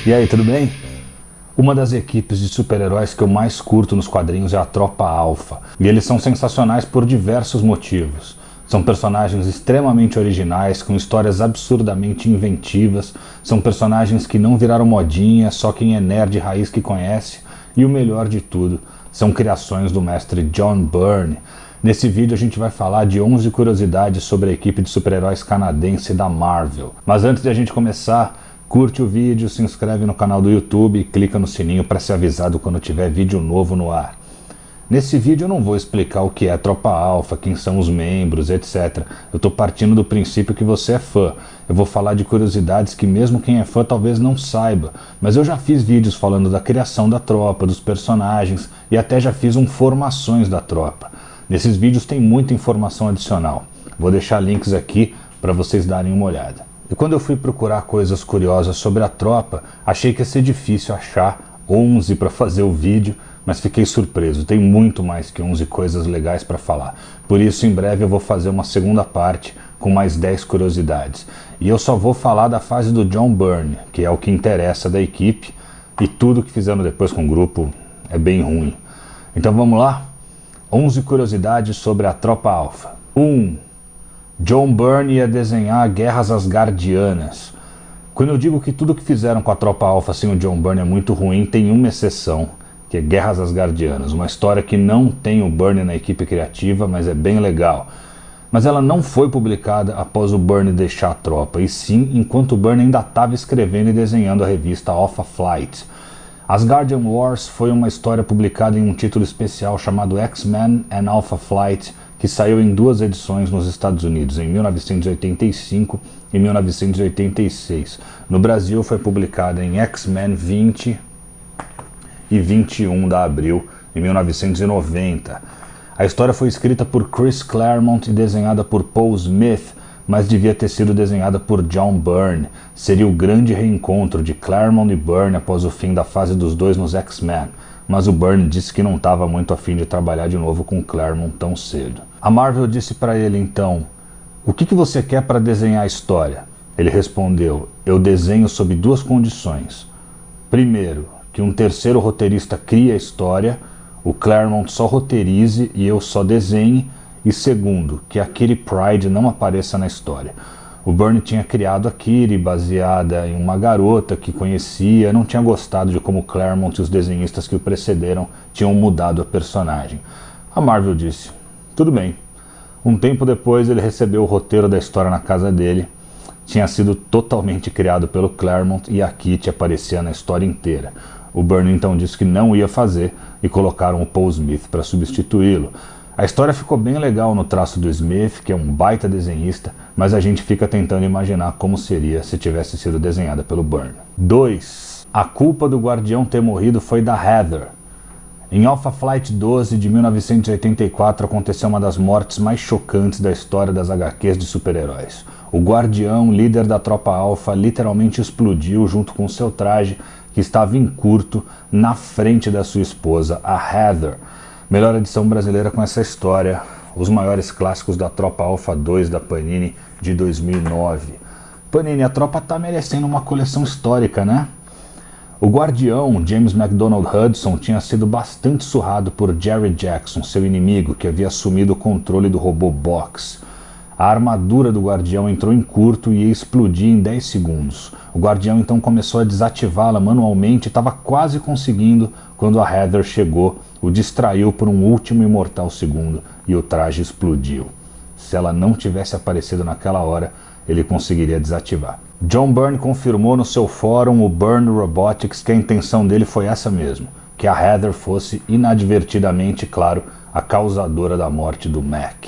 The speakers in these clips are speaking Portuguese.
E aí, tudo bem? Uma das equipes de super-heróis que eu mais curto nos quadrinhos é a Tropa Alpha, e eles são sensacionais por diversos motivos. São personagens extremamente originais, com histórias absurdamente inventivas, são personagens que não viraram modinha, só quem é nerd raiz que conhece, e o melhor de tudo, são criações do mestre John Byrne. Nesse vídeo a gente vai falar de 11 curiosidades sobre a equipe de super-heróis canadense da Marvel. Mas antes de a gente começar, curte o vídeo, se inscreve no canal do YouTube e clica no sininho para ser avisado quando tiver vídeo novo no ar. Nesse vídeo eu não vou explicar o que é Tropa Alpha, quem são os membros, etc. Eu estou partindo do princípio que você é fã. Eu vou falar de curiosidades que mesmo quem é fã talvez não saiba, mas eu já fiz vídeos falando da criação da tropa, dos personagens e até já fiz formações da tropa. Nesses vídeos tem muita informação adicional. Vou deixar links aqui para vocês darem uma olhada. E quando eu fui procurar coisas curiosas sobre a tropa, achei que ia ser difícil achar 11 para fazer o vídeo, mas fiquei surpreso. Tem muito mais que 11 coisas legais para falar. Por isso, em breve eu vou fazer uma segunda parte com mais 10 curiosidades. E eu só vou falar da fase do John Byrne, que é o que interessa da equipe, e tudo que fizeram depois com o grupo é bem ruim. Então vamos lá? 11 curiosidades sobre a Tropa Alpha. 1. John Byrne ia desenhar Guerras Asgardianas. Quando eu digo que tudo que fizeram com a Tropa Alpha sem o John Byrne é muito ruim, tem uma exceção, que é Guerras Asgardianas, uma história que não tem o Byrne na equipe criativa, mas é bem legal. Mas ela não foi publicada após o Byrne deixar a tropa, e sim enquanto o Byrne ainda estava escrevendo e desenhando a revista Alpha Flight. Asgardian Wars foi uma história publicada em um título especial chamado X-Men and Alpha Flight, que saiu em 2 edições nos Estados Unidos, em 1985 e 1986. No Brasil foi publicada em X-Men 20 e 21 de abril de 1990. A história foi escrita por Chris Claremont e desenhada por Paul Smith, mas devia ter sido desenhada por John Byrne. Seria o grande reencontro de Claremont e Byrne após o fim da fase dos dois nos X-Men. Mas o Byrne disse que não estava muito afim de trabalhar de novo com Claremont tão cedo. A Marvel disse para ele então: "O que você quer para desenhar a história?" Ele respondeu: "Eu desenho sob 2 condições. Primeiro, que um terceiro roteirista crie a história, o Claremont só roteirize e eu só desenhe. E segundo, que a Kitty Pryde não apareça na história." O Byrne tinha criado a Kitty baseada em uma garota que conhecia, não tinha gostado de como Claremont e os desenhistas que o precederam tinham mudado a personagem. A Marvel disse: "Tudo bem." Um tempo depois ele recebeu o roteiro da história na casa dele. Tinha sido totalmente criado pelo Claremont e a Kitty aparecia na história inteira. O Byrne então disse que não ia fazer e colocaram o Paul Smith para substituí-lo. A história ficou bem legal no traço do Smith, que é um baita desenhista, mas a gente fica tentando imaginar como seria se tivesse sido desenhada pelo Byrne. 2. A culpa do Guardião ter morrido foi da Heather. Em Alpha Flight 12 de 1984 aconteceu uma das mortes mais chocantes da história das HQs de super-heróis. O Guardião, líder da Tropa Alpha, literalmente explodiu junto com seu traje, que estava em curto, na frente da sua esposa, a Heather. Melhor edição brasileira com essa história, os maiores clássicos da Tropa Alpha 2 da Panini de 2009. Panini, a tropa tá merecendo uma coleção histórica, né? O Guardião, James MacDonald Hudson, tinha sido bastante surrado por Jerry Jackson, seu inimigo, que havia assumido o controle do robô Box. A armadura do Guardião entrou em curto e ia explodir em 10 segundos. O Guardião então começou a desativá-la manualmente e estava quase conseguindo quando a Heather chegou, o distraiu por um último e mortal segundo e o traje explodiu. Se ela não tivesse aparecido naquela hora, ele conseguiria desativar. John Byrne confirmou no seu fórum, o Byrne Robotics, que a intenção dele foi essa mesmo, que a Heather fosse inadvertidamente, claro, a causadora da morte do Mac.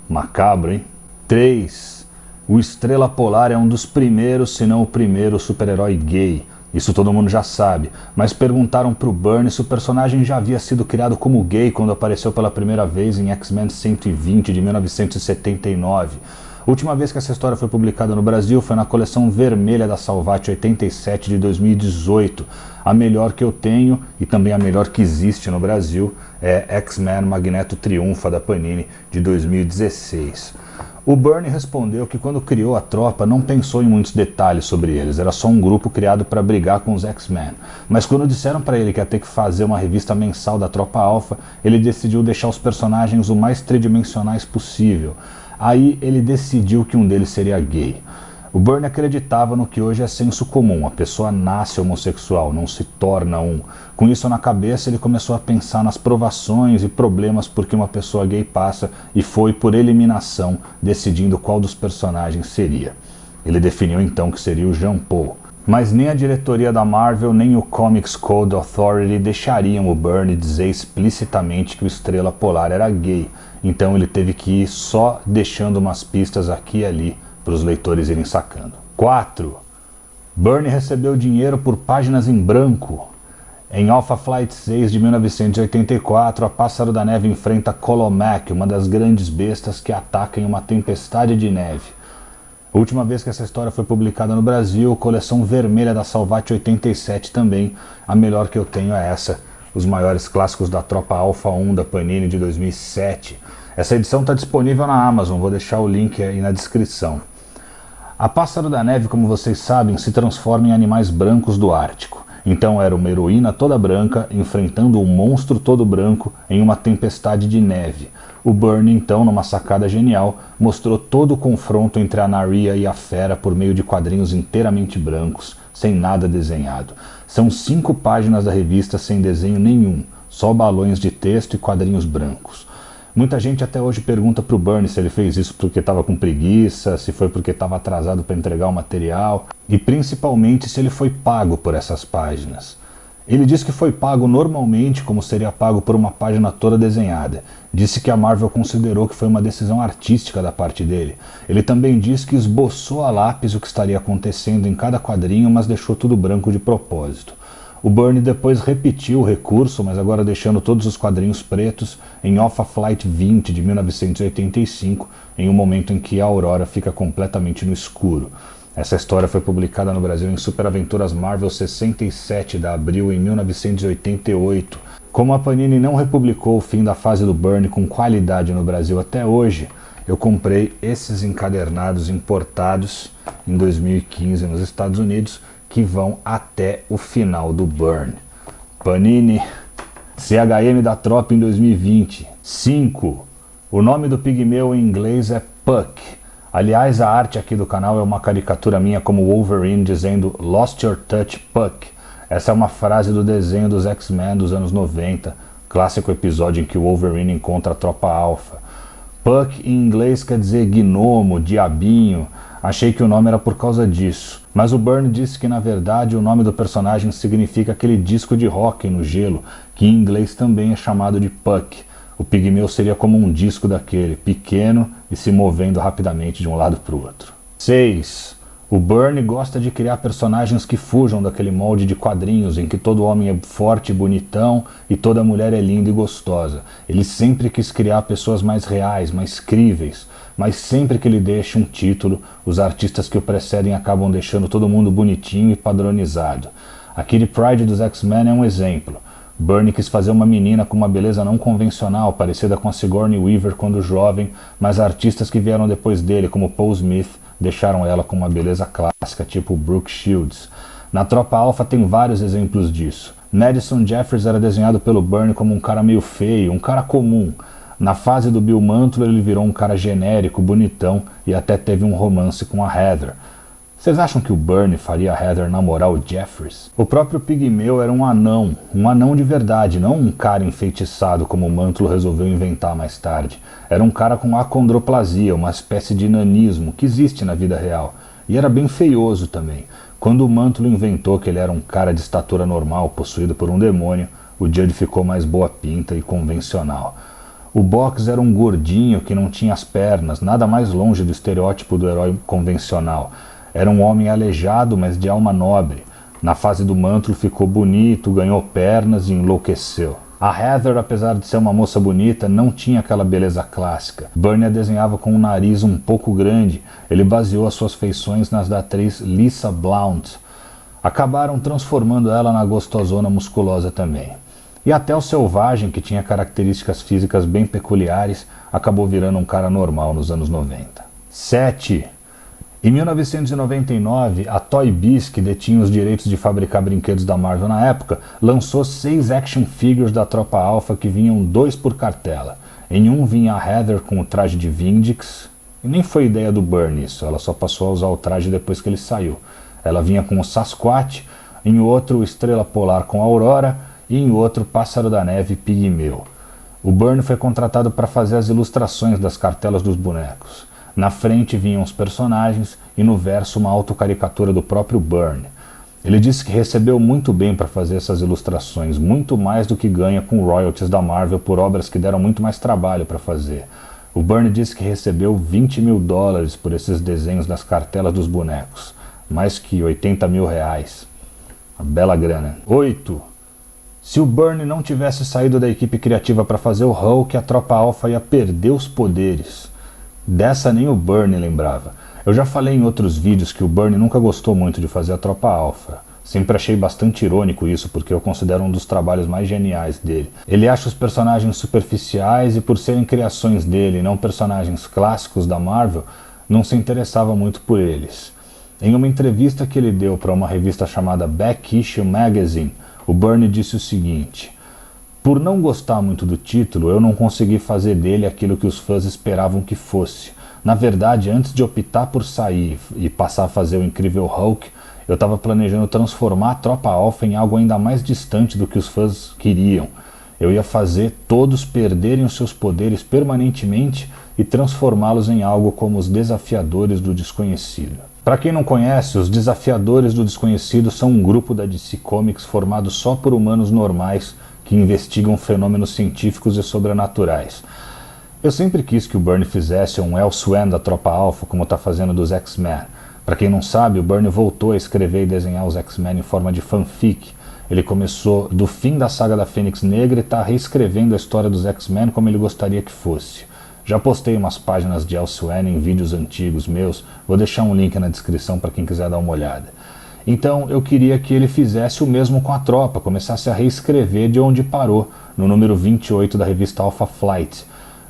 Macabro, hein? 3. O Estrela Polar é um dos primeiros, se não o primeiro, super-herói gay. Isso todo mundo já sabe, mas perguntaram pro Byrne se o personagem já havia sido criado como gay quando apareceu pela primeira vez em X-Men 120 de 1979. A última vez que essa história foi publicada no Brasil foi na coleção vermelha da Salvat 87 de 2018. A melhor que eu tenho, e também a melhor que existe no Brasil, é X-Men Magneto Triunfa da Panini de 2016. O Bernie respondeu que quando criou a tropa não pensou em muitos detalhes sobre eles, era só um grupo criado para brigar com os X-Men. Mas quando disseram para ele que ia ter que fazer uma revista mensal da Tropa Alpha, ele decidiu deixar os personagens o mais tridimensionais possível. Aí ele decidiu que um deles seria gay. O Bernie acreditava no que hoje é senso comum, a pessoa nasce homossexual, não se torna um. Com isso na cabeça, ele começou a pensar nas provações e problemas por que uma pessoa gay passa e foi, por eliminação, decidindo qual dos personagens seria. Ele definiu então que seria o Jean Paul. Mas nem a diretoria da Marvel nem o Comics Code Authority deixariam o Bernie dizer explicitamente que o Estrela Polar era gay, então ele teve que ir só deixando umas pistas aqui e ali para os leitores irem sacando. 4. Bernie recebeu dinheiro por páginas em branco. Em Alpha Flight 6 de 1984, a Pássaro da Neve enfrenta Colomac, uma das grandes bestas que ataca em uma tempestade de neve. A última vez que essa história foi publicada no Brasil, coleção vermelha da Salvat 87 também. A melhor que eu tenho é essa, os maiores clássicos da Tropa Alpha 1 da Panini de 2007. Essa edição está disponível na Amazon, vou deixar o link aí na descrição. A Pássaro da Neve, como vocês sabem, se transforma em animais brancos do Ártico. Então era uma heroína toda branca enfrentando um monstro todo branco em uma tempestade de neve. O Bernie, então, numa sacada genial, mostrou todo o confronto entre a Naria e a Fera por meio de quadrinhos inteiramente brancos, sem nada desenhado. São 5 páginas da revista sem desenho nenhum, só balões de texto e quadrinhos brancos. Muita gente até hoje pergunta pro Bernie se ele fez isso porque estava com preguiça, se foi porque estava atrasado para entregar o material e principalmente se ele foi pago por essas páginas. Ele disse que foi pago normalmente como seria pago por uma página toda desenhada. Disse que a Marvel considerou que foi uma decisão artística da parte dele. Ele também disse que esboçou a lápis o que estaria acontecendo em cada quadrinho, mas deixou tudo branco de propósito. O Bernie depois repetiu o recurso, mas agora deixando todos os quadrinhos pretos, em Alpha Flight 20 de 1985, em um momento em que a Aurora fica completamente no escuro. Essa história foi publicada no Brasil em Super Aventuras Marvel 67 de abril em 1988. Como a Panini não republicou o fim da fase do Bernie com qualidade no Brasil até hoje, eu comprei esses encadernados importados em 2015 nos Estados Unidos, que vão até o final do Bernie. Panini, CHM da Tropa em 2020. 5. O nome do pigmeu em inglês é Puck. Aliás, a arte aqui do canal é uma caricatura minha como Wolverine dizendo Lost Your Touch, Puck. Essa é uma frase do desenho dos X-Men dos anos 90, clássico episódio em que o Wolverine encontra a Tropa Alpha. Puck em inglês quer dizer gnomo, diabinho. Achei que o nome era por causa disso, mas o Bernie disse que na verdade o nome do personagem significa aquele disco de hóquei no gelo, que em inglês também é chamado de puck. O pigmeu seria como um disco daquele, pequeno e se movendo rapidamente de um lado para o outro. 6. O Bernie gosta de criar personagens que fujam daquele molde de quadrinhos em que todo homem é forte e bonitão e toda mulher é linda e gostosa. Ele sempre quis criar pessoas mais reais, mais críveis, mas sempre que ele deixa um título, os artistas que o precedem acabam deixando todo mundo bonitinho e padronizado. A Kitty Pryde dos X-Men é um exemplo. Bernie quis fazer uma menina com uma beleza não convencional, parecida com a Sigourney Weaver quando jovem, mas artistas que vieram depois dele, como Paul Smith, deixaram ela com uma beleza clássica, tipo Brooke Shields. Na Tropa Alpha tem vários exemplos disso. Madison Jeffries era desenhado pelo Bernie como um cara meio feio, um cara comum. Na fase do Bill Mantlo ele virou um cara genérico, bonitão e até teve um romance com a Heather. Vocês acham que o Bernie faria a Heather namorar o Jeffries? O próprio Pigmeu era um anão de verdade, não um cara enfeitiçado como o Mantlo resolveu inventar mais tarde. Era um cara com acondroplasia, uma espécie de nanismo que existe na vida real. E era bem feioso também. Quando o Mantlo inventou que ele era um cara de estatura normal, possuído por um demônio, o Judd ficou mais boa pinta e convencional. O Box era um gordinho que não tinha as pernas, nada mais longe do estereótipo do herói convencional. Era um homem aleijado, mas de alma nobre. Na fase do Mantlo ficou bonito, ganhou pernas e enlouqueceu. A Heather, apesar de ser uma moça bonita, não tinha aquela beleza clássica. Bernie a desenhava com um nariz um pouco grande. Ele baseou as suas feições nas da atriz Lisa Blount. Acabaram transformando ela na gostosona musculosa também. E até o Selvagem, que tinha características físicas bem peculiares, acabou virando um cara normal nos anos 90. 7. Em 1999, a Toy Biz, que detinha os direitos de fabricar brinquedos da Marvel na época, lançou 6 action figures da Tropa Alpha que vinham 2 por cartela. Em um vinha a Heather com o traje de Vindix, e nem foi ideia do Byrne isso, ela só passou a usar o traje depois que ele saiu. Ela vinha com o Sasquatch, em outro o Estrela Polar com a Aurora e em outro Pássaro da Neve Pigmeu. O Byrne foi contratado para fazer as ilustrações das cartelas dos bonecos. Na frente vinham os personagens e no verso uma autocaricatura do próprio Byrne. Ele disse que recebeu muito bem para fazer essas ilustrações, muito mais do que ganha com royalties da Marvel por obras que deram muito mais trabalho para fazer. O Byrne disse que recebeu $20 mil por esses desenhos das cartelas dos bonecos, mais que R$80 mil. Uma bela grana. 8. Se o Byrne não tivesse saído da equipe criativa para fazer o Hulk, a Tropa Alpha ia perder os poderes. Dessa nem o Byrne lembrava. Eu já falei em outros vídeos que o Byrne nunca gostou muito de fazer a Tropa Alpha. Sempre achei bastante irônico isso, porque eu considero um dos trabalhos mais geniais dele. Ele acha os personagens superficiais e, por serem criações dele e não personagens clássicos da Marvel, não se interessava muito por eles. Em uma entrevista que ele deu para uma revista chamada Back Issue Magazine, o Byrne disse o seguinte: por não gostar muito do título, eu não consegui fazer dele aquilo que os fãs esperavam que fosse. Na verdade, antes de optar por sair e passar a fazer o incrível Hulk, eu estava planejando transformar a Tropa Alpha em algo ainda mais distante do que os fãs queriam. Eu ia fazer todos perderem os seus poderes permanentemente e transformá-los em algo como os Desafiadores do Desconhecido. Para quem não conhece, os Desafiadores do Desconhecido são um grupo da DC Comics formado só por humanos normais que investigam fenômenos científicos e sobrenaturais. Eu sempre quis que o Byrne fizesse um Elsewhere da Tropa Alpha, como está fazendo dos X-Men. Para quem não sabe, o Byrne voltou a escrever e desenhar os X-Men em forma de fanfic. Ele começou do fim da saga da Fênix Negra e está reescrevendo a história dos X-Men como ele gostaria que fosse. Já postei umas páginas de Elsewhere em vídeos antigos meus, vou deixar um link na descrição para quem quiser dar uma olhada. Então eu queria que ele fizesse o mesmo com a Tropa, começasse a reescrever de onde parou, no número 28 da revista Alpha Flight.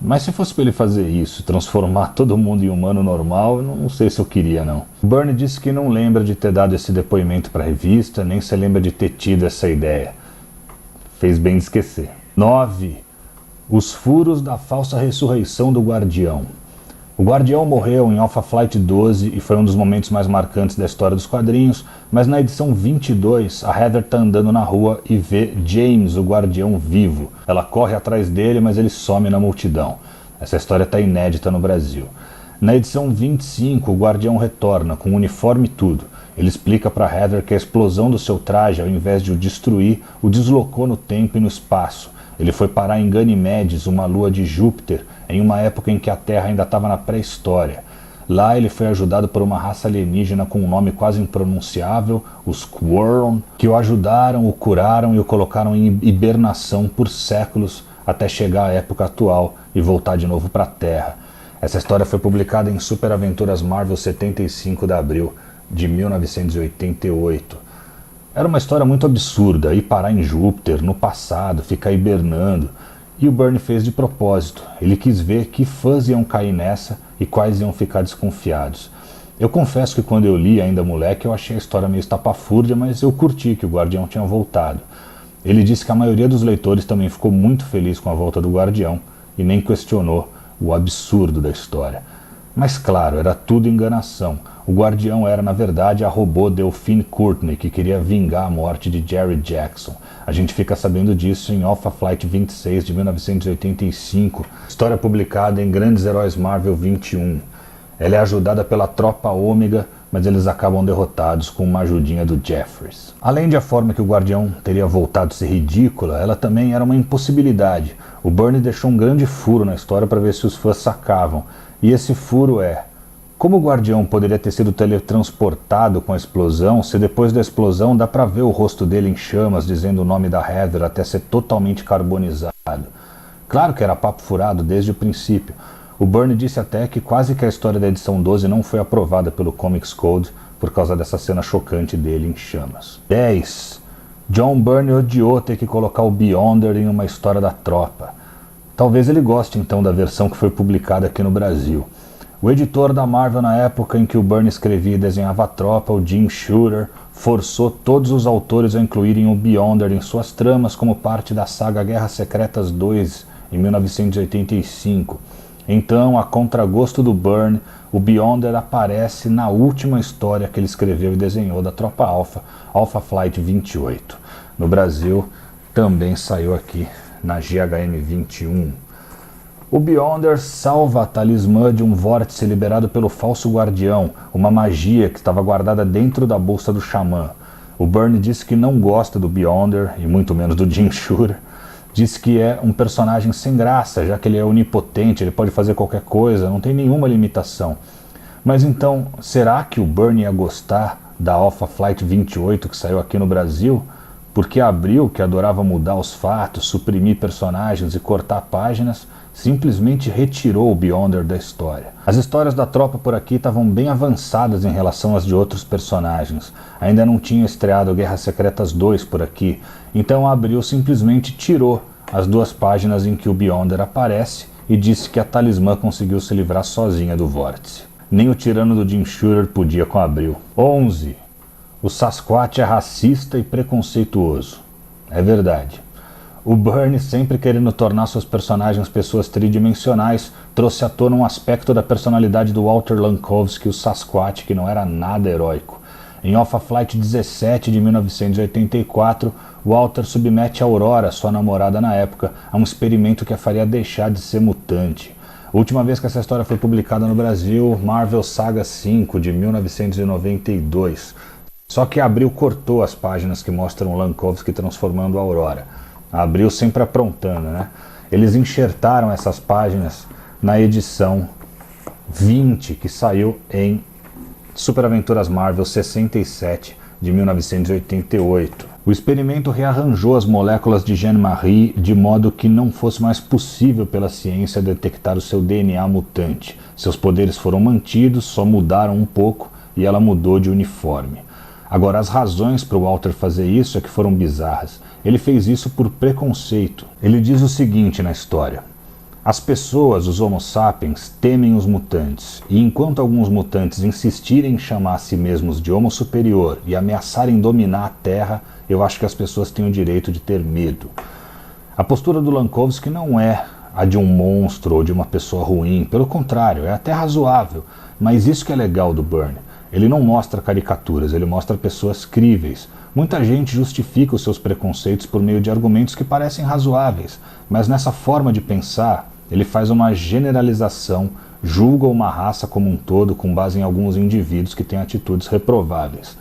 Mas se fosse para ele fazer isso, transformar todo mundo em humano normal, eu não sei se eu queria não. O Byrne disse que não lembra de ter dado esse depoimento para a revista, nem se lembra de ter tido essa ideia. Fez bem de esquecer. 9. Os furos da falsa ressurreição do Guardião. O Guardião morreu em Alpha Flight 12 e foi um dos momentos mais marcantes da história dos quadrinhos, mas na edição 22, a Heather está andando na rua e vê James, o Guardião, vivo. Ela corre atrás dele, mas ele some na multidão. Essa história está inédita no Brasil. Na edição 25, o Guardião retorna, com uniforme e tudo. Ele explica para Heather que a explosão do seu traje, ao invés de o destruir, o deslocou no tempo e no espaço. Ele foi parar em Ganymedes, uma lua de Júpiter, em uma época em que a Terra ainda estava na pré-história. Lá ele foi ajudado por uma raça alienígena com um nome quase impronunciável, os Quorn, que o ajudaram, o curaram e o colocaram em hibernação por séculos até chegar à época atual e voltar de novo para a Terra. Essa história foi publicada em Super Aventuras Marvel 75 de abril de 1988. Era uma história muito absurda, ir parar em Júpiter, no passado, ficar hibernando. E o Byrne fez de propósito. Ele quis ver que fãs iam cair nessa e quais iam ficar desconfiados. Eu confesso que quando eu li, ainda moleque, eu achei a história meio estapafúrdia, mas eu curti que o Guardião tinha voltado. Ele disse que a maioria dos leitores também ficou muito feliz com a volta do Guardião e nem questionou o absurdo da história. Mas claro, era tudo enganação. O Guardião era, na verdade, a robô Delphine Courtney, que queria vingar a morte de Jerry Jackson. A gente fica sabendo disso em Alpha Flight 26 de 1985, história publicada em Grandes Heróis Marvel 21. Ela é ajudada pela Tropa Ômega, mas eles acabam derrotados com uma ajudinha do Jeffries. Além de a forma que o Guardião teria voltado a ser ridícula, ela também era uma impossibilidade. O Byrne deixou um grande furo na história para ver se os fãs sacavam. E esse furo é: como o Guardião poderia ter sido teletransportado com a explosão, se depois da explosão dá para ver o rosto dele em chamas dizendo o nome da Heather até ser totalmente carbonizado? Claro que era papo furado desde o princípio. O Byrne disse até que quase que a história da edição 12 não foi aprovada pelo Comics Code por causa dessa cena chocante dele em chamas. 10. John Byrne odiou ter que colocar o Beyonder em uma história da Tropa. Talvez ele goste então da versão que foi publicada aqui no Brasil. O editor da Marvel na época em que o Byrne escrevia e desenhava a Tropa, o Jim Shooter, forçou todos os autores a incluírem o Beyonder em suas tramas como parte da saga Guerras Secretas 2, em 1985. Então, a contragosto do Byrne, o Beyonder aparece na última história que ele escreveu e desenhou da Tropa Alpha, Alpha Flight 28. No Brasil, também saiu aqui na GHM 21. O Beyonder salva a talismã de um vórtice liberado pelo Falso Guardião, uma magia que estava guardada dentro da bolsa do Xamã. O Byrne disse que não gosta do Beyonder, e muito menos do Jim Shooter. Disse que é um personagem sem graça, já que ele é onipotente, ele pode fazer qualquer coisa, não tem nenhuma limitação. Mas então, será que o Byrne ia gostar da Alpha Flight 28 que saiu aqui no Brasil? Porque Abril, que adorava mudar os fatos, suprimir personagens e cortar páginas, simplesmente retirou o Beyonder da história. As histórias da Tropa por aqui estavam bem avançadas em relação às de outros personagens. Ainda não tinha estreado Guerras Secretas 2 por aqui, então Abril simplesmente tirou as 2 páginas em que o Beyonder aparece e disse que a talismã conseguiu se livrar sozinha do vórtice. Nem o tirano do Jim Shooter podia com Abril. 11. O Sasquatch é racista e preconceituoso. É verdade. O Byrne, sempre querendo tornar seus personagens pessoas tridimensionais, trouxe à tona um aspecto da personalidade do Walter Lankovsky, o Sasquatch, que não era nada heróico. Em Alpha Flight 17 de 1984, Walter submete a Aurora, sua namorada na época, a um experimento que a faria deixar de ser mutante. A última vez que essa história foi publicada no Brasil, Marvel Saga 5 de 1992. Só que Abril cortou as páginas que mostram Lankovsky transformando a Aurora. A Abril sempre aprontando, né? Eles enxertaram essas páginas na edição 20, que saiu em Super Aventuras Marvel 67, de 1988. O experimento rearranjou as moléculas de Jean-Marie de modo que não fosse mais possível pela ciência detectar o seu DNA mutante. Seus poderes foram mantidos, só mudaram um pouco e ela mudou de uniforme. Agora, as razões para o Walter fazer isso é que foram bizarras. Ele fez isso por preconceito. Ele diz o seguinte na história: as pessoas, os Homo sapiens, temem os mutantes, e enquanto alguns mutantes insistirem em chamar a si mesmos de Homo superior e ameaçarem dominar a Terra, eu acho que as pessoas têm o direito de ter medo. A postura do Lankovsky não é a de um monstro ou de uma pessoa ruim, pelo contrário, é até razoável, mas isso que é legal do Byrne. Ele não mostra caricaturas, ele mostra pessoas críveis. Muita gente justifica os seus preconceitos por meio de argumentos que parecem razoáveis, mas nessa forma de pensar, ele faz uma generalização, julga uma raça como um todo com base em alguns indivíduos que têm atitudes reprováveis.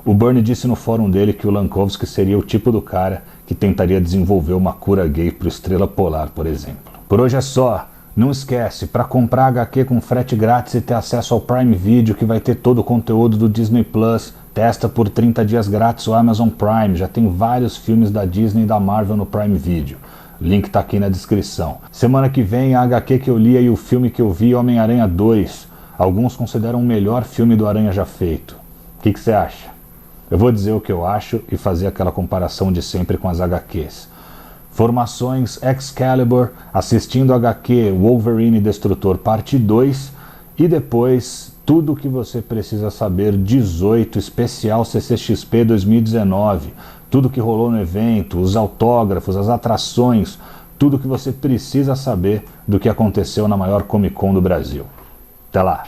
O Byrne disse no fórum dele que o Lankovsky seria o tipo do cara que tentaria desenvolver uma cura gay para o Estrela Polar, por exemplo. Por hoje é só. Não esquece, para comprar HQ com frete grátis e ter acesso ao Prime Video, que vai ter todo o conteúdo do Disney Plus, testa por 30 dias grátis o Amazon Prime, já tem vários filmes da Disney e da Marvel no Prime Video. O link tá aqui na descrição. Semana que vem, a HQ que eu li e o filme que eu vi, Homem-Aranha 2. Alguns consideram o melhor filme do Aranha já feito. O que você acha? Eu vou dizer o que eu acho e fazer aquela comparação de sempre com as HQs. Formações Excalibur, assistindo HQ Wolverine Destrutor Parte 2 e depois tudo o que você precisa saber 18 especial CCXP 2019, tudo que rolou no evento, os autógrafos, as atrações, tudo o que você precisa saber do que aconteceu na maior Comic Con do Brasil. Até lá!